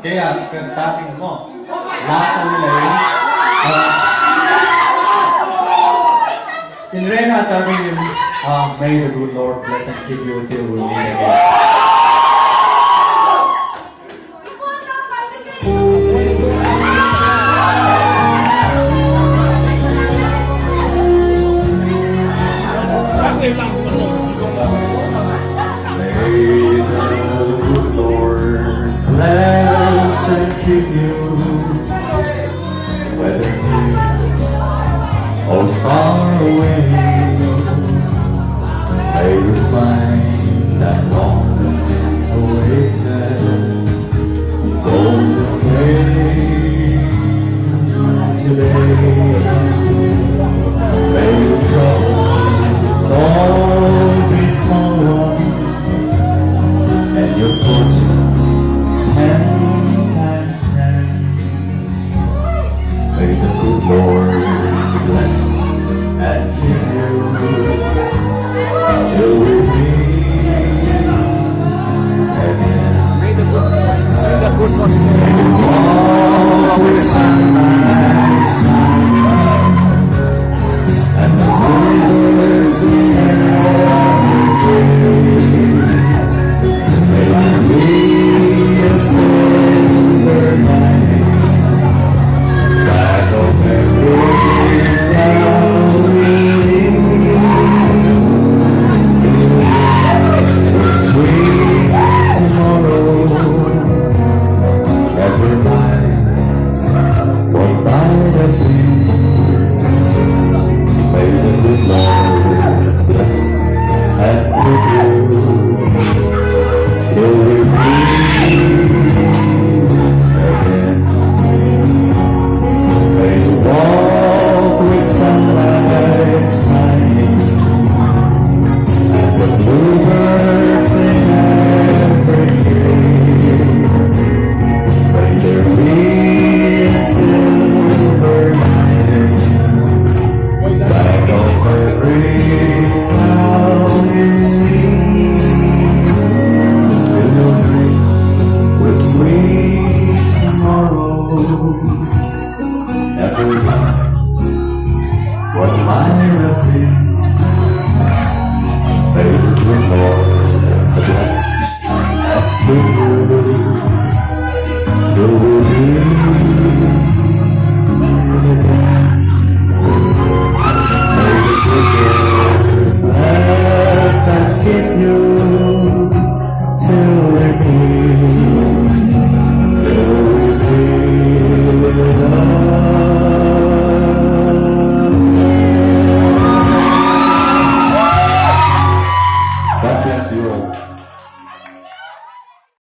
Kaya starting mo, last ang nila in Rena, sabi yun, may the good Lord bless and keep you till we meet again. May the good Lord bless and keep you, whether near or far away. May you find that long-awaited golden day today. May your troubles all be small, and your fortune 10 times 10. May the good Lord bless and keep you till we meet again. May the good Lord walk with sunrise and the birds in every tree. May there be a silver lining back of every cloud we see. The sweet tomorrow never mind what might have been. May the good Lord bless and keep you till we meet again. May you walk with sunlight shining and the bluebirds in every tree. May there be a silver lining back of every cloud you see. Fill your drink with sweet tomorrow. Never mind what might have been. May the good Lord bless and keep you till we meet again. May the good Lord bless and keep you